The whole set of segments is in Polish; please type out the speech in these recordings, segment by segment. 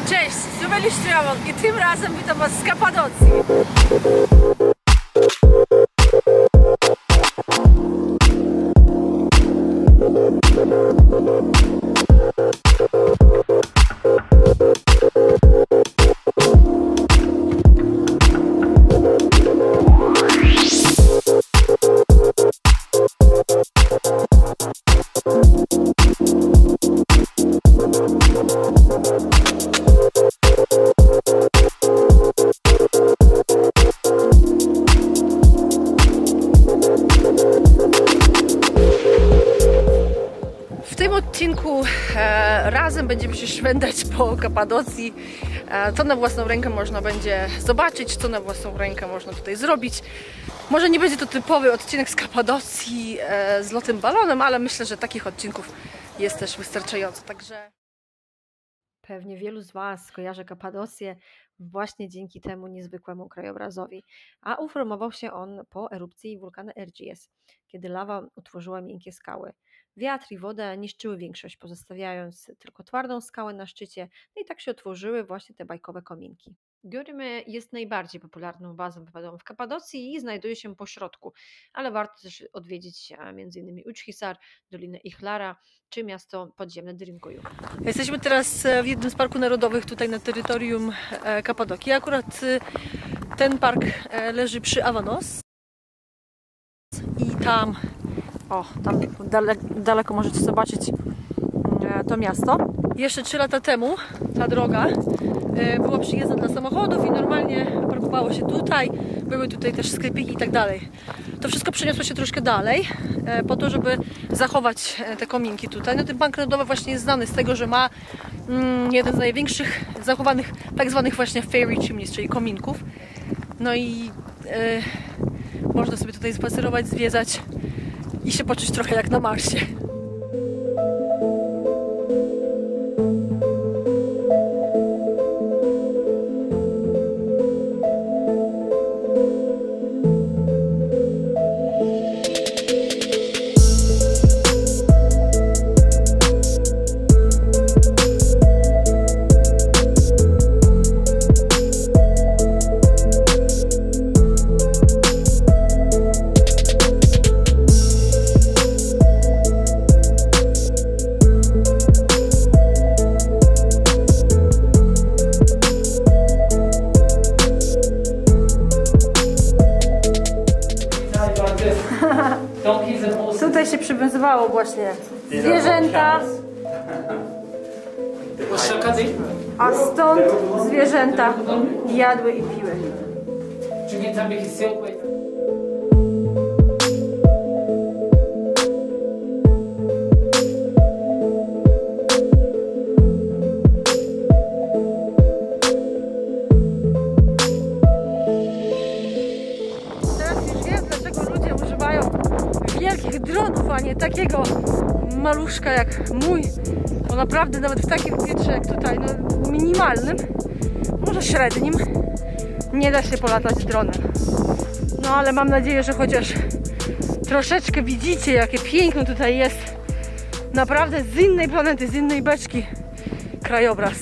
Cześć, Zubelis Tramon i tym razem witam Was z Kapadocji. W tym odcinku razem będziemy się szwendać po Kapadocji. Co na własną rękę można będzie zobaczyć, co na własną rękę można tutaj zrobić. Może nie będzie to typowy odcinek z Kapadocji z lotem balonem, ale myślę, że takich odcinków jest też wystarczająco. Także pewnie wielu z Was kojarzy Kapadocję właśnie dzięki temu niezwykłemu krajobrazowi, a uformował się on po erupcji wulkanu RGS, kiedy lawa utworzyła miękkie skały. Wiatr i woda niszczyły większość, pozostawiając tylko twardą skałę na szczycie, no i tak się utworzyły właśnie te bajkowe kominki. Göreme jest najbardziej popularną bazą wypadową w Kapadocji i znajduje się po środku, ale warto też odwiedzić m.in. Uçhisar, Dolinę Ihlara czy miasto podziemne Drinkuyu. Jesteśmy teraz w jednym z parków narodowych tutaj na terytorium Kapadokii. Akurat ten park leży przy Avanos i tam daleko możecie zobaczyć to miasto. Jeszcze 3 lata temu ta droga była przyjezdna dla samochodów i normalnie parkowało się tutaj, były tutaj też sklepiki i tak dalej. To wszystko przeniosło się troszkę dalej po to, żeby zachować te kominki tutaj. No ten park narodowy właśnie jest znany z tego, że ma jeden z największych zachowanych tak zwanych właśnie fairy chimneys, czyli kominków. No i można sobie tutaj spacerować, zwiedzać i się poczuć trochę jak na Marsie. Tutaj się przywiązywało właśnie zwierzęta, a stąd zwierzęta jadły i piły. Wielkich dronów, a nie takiego maluszka jak mój, bo naprawdę nawet w takim powietrze jak tutaj, no minimalnym, może średnim, nie da się polatać dronem. No ale mam nadzieję, że chociaż troszeczkę widzicie, jakie piękno tutaj jest. Naprawdę z innej planety, z innej beczki krajobraz.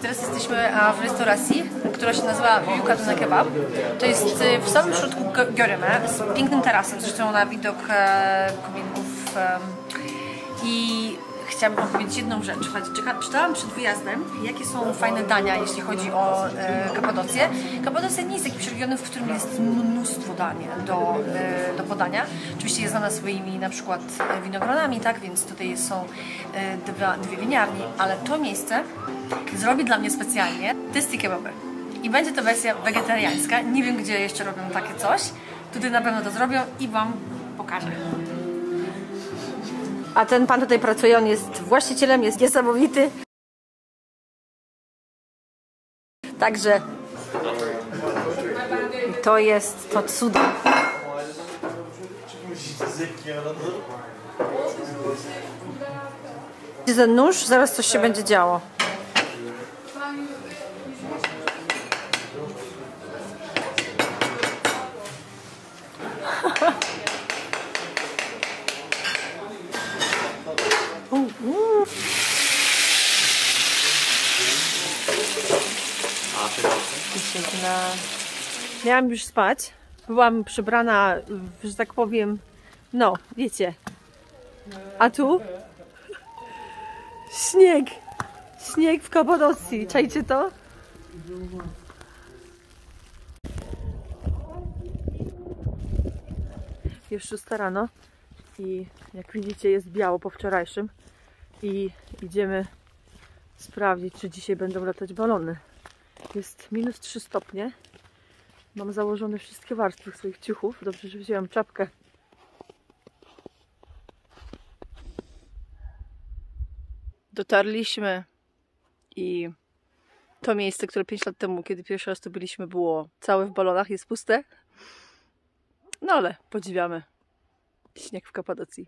Teraz jesteśmy w restauracji, która się nazywa Büyük Adana Kebap. To jest w samym środku Göreme z pięknym tarasem, zresztą na widok kominków. I chciałabym powiedzieć jedną rzecz. Czytałam przed wyjazdem, jakie są fajne dania, jeśli chodzi o Kapadocję. Kapadocja nie jest jakimś regionem, w którym jest mnóstwo dań do podania. Oczywiście jest znana swoimi na przykład winogronami, tak, więc tutaj są dwie winiarnie, ale to miejsce zrobi dla mnie specjalnie tysty kebaby. I będzie to wersja wegetariańska. Nie wiem, gdzie jeszcze robią takie coś. Tutaj na pewno to zrobią i Wam pokażę. A ten pan tutaj pracuje, on jest właścicielem, jest niesamowity. Także to jest to cudo. Ten nóż, zaraz coś się będzie działo. Miałam już spać. Byłam przebrana, że tak powiem, no, wiecie. A tu? Śnieg. Śnieg w Kapadocji. Czajcie to? Jest 6 rano i jak widzicie jest biało po wczorajszym i idziemy sprawdzić, czy dzisiaj będą latać balony. Jest minus 3 stopnie. Mam założone wszystkie warstwy swoich ciuchów. Dobrze, że wzięłam czapkę. Dotarliśmy i to miejsce, które 5 lat temu, kiedy pierwszy raz tu byliśmy, było całe w balonach, jest puste. No ale podziwiamy śnieg w Kapadocji.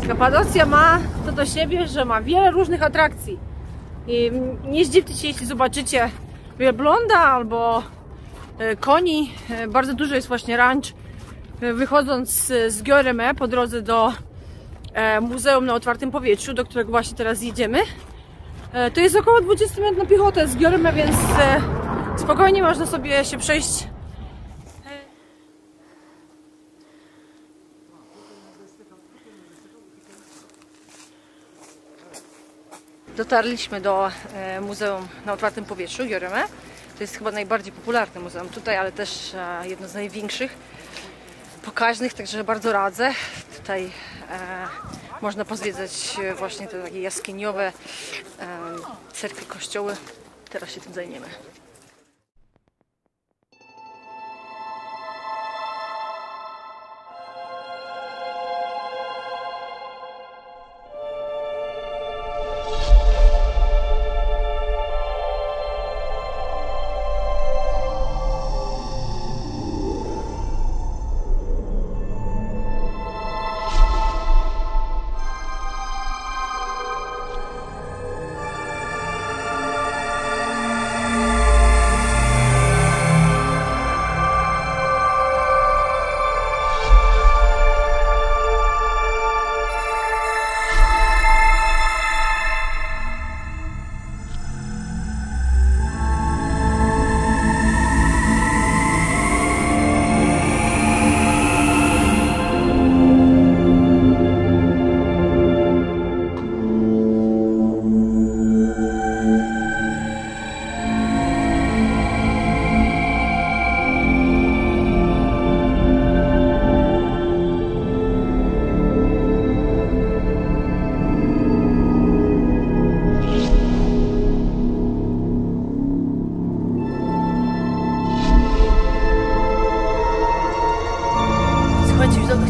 Kapadocja ma to do siebie, że ma wiele różnych atrakcji i nie zdziwcie się, jeśli zobaczycie wielbłąda albo koni. Bardzo dużo jest właśnie ranch. Wychodząc z Göreme po drodze do Muzeum na Otwartym Powietrzu, do którego właśnie teraz jedziemy, to jest około 20 minut na piechotę z Göreme, więc spokojnie można sobie się przejść. Dotarliśmy do Muzeum na Otwartym Powietrzu, Göreme. To jest chyba najbardziej popularne muzeum tutaj, ale też jedno z największych, pokaźnych, także bardzo radzę. Tutaj można pozwiedzać właśnie te takie jaskiniowe cerkwie, kościoły. Teraz się tym zajmiemy.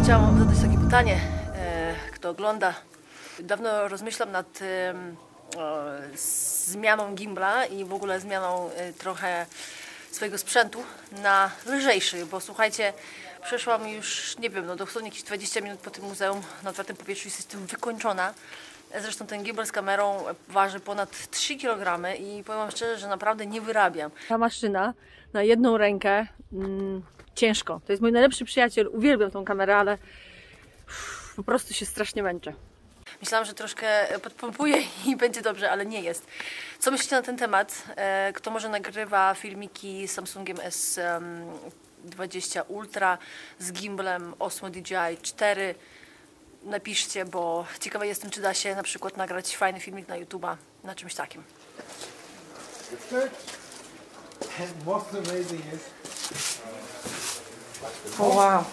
Chciałam wam zadać takie pytanie, kto ogląda. Dawno rozmyślam nad zmianą gimbla i w ogóle zmianą trochę swojego sprzętu na lżejszy, bo słuchajcie, przeszłam już, nie wiem, no dosłownie jakieś 20 minut po tym muzeum na Otwartym Powietrzu i jestem wykończona. Zresztą ten gimbal z kamerą waży ponad 3 kg i powiem wam szczerze, że naprawdę nie wyrabiam. Ta maszyna na jedną rękę ciężko. To jest mój najlepszy przyjaciel, uwielbiam tą kamerę, ale po prostu się strasznie męczę. Myślałam, że troszkę podpompuję i będzie dobrze, ale nie jest. Co myślicie na ten temat? Kto może nagrywa filmiki z Samsungiem S20 Ultra z gimbalem Osmo DJI 4? Napiszcie, bo ciekawa jestem, czy da się na przykład nagrać fajny filmik na YouTube'a na czymś takim. Oh, wow.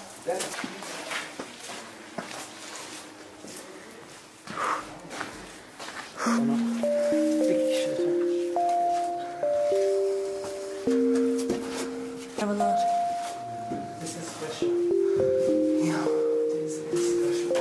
This is special. Yeah, this is special.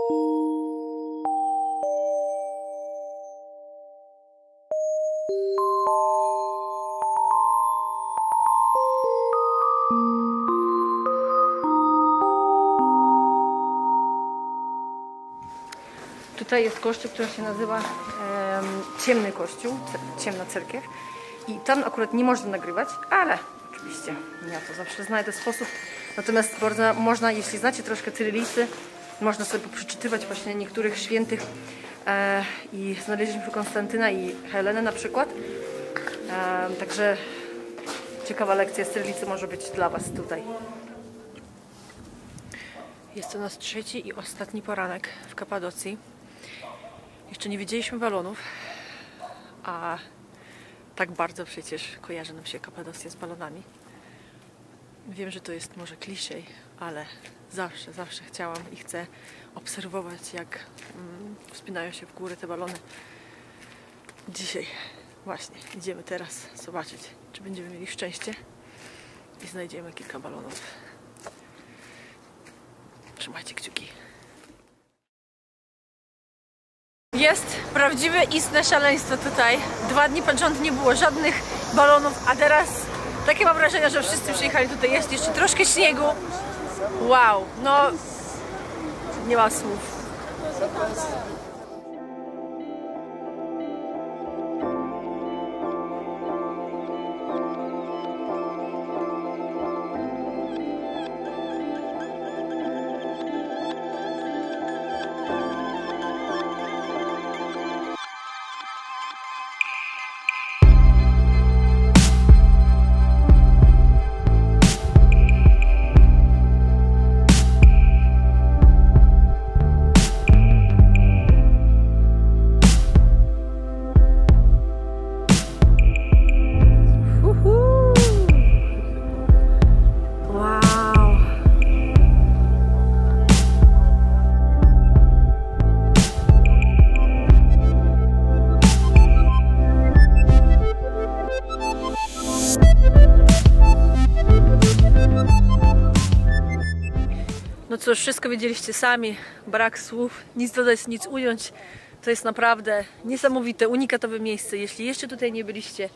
Tutaj jest kościół, który się nazywa Ciemny Kościół, Ciemna Cerkiew. I tam akurat nie można nagrywać, ale oczywiście ja to zawsze znajdę sposób. Natomiast można, jeśli znacie troszkę cyrylicy, można sobie przeczytywać właśnie niektórych świętych i znaleźliśmy Konstantyna i Helenę na przykład. Także ciekawa lekcja z cyrylicy może być dla Was tutaj. Jest to nasz trzeci i ostatni poranek w Kapadocji. Jeszcze nie widzieliśmy balonów, a tak bardzo przecież kojarzy nam się Kapadocja z balonami. Wiem, że to jest może kliszej, ale zawsze chciałam i chcę obserwować, jak wspinają się w górę te balony. Dzisiaj właśnie idziemy teraz zobaczyć, czy będziemy mieli szczęście i znajdziemy kilka balonów. Trzymajcie kciuki. Jest prawdziwe, istne szaleństwo tutaj. 2 dni pod rząd nie było żadnych balonów, a teraz takie mam wrażenie, że wszyscy przyjechali tutaj. Jest jeszcze troszkę śniegu. Wow, no nie ma słów. No cóż, wszystko wiedzieliście sami, brak słów, nic dodać, nic ująć. To jest naprawdę niesamowite, unikatowe miejsce. Jeśli jeszcze tutaj nie byliście,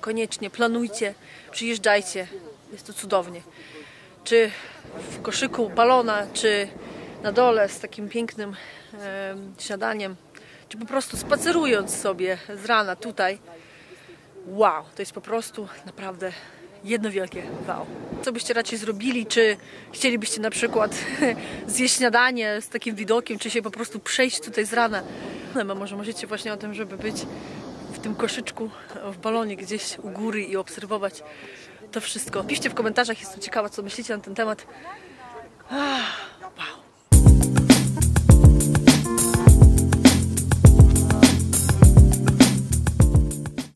koniecznie planujcie, przyjeżdżajcie. Jest to cudownie. Czy w koszyku balona, czy na dole z takim pięknym śniadaniem, czy po prostu spacerując sobie z rana tutaj. Wow, to jest po prostu naprawdę jedno wielkie wow. Co byście raczej zrobili? Czy chcielibyście na przykład zjeść śniadanie z takim widokiem, czy się po prostu przejść tutaj z rana? No, może marzycie właśnie o tym, żeby być w tym koszyczku, w balonie gdzieś u góry i obserwować to wszystko. Piszcie w komentarzach, jestem ciekawa, co myślicie na ten temat.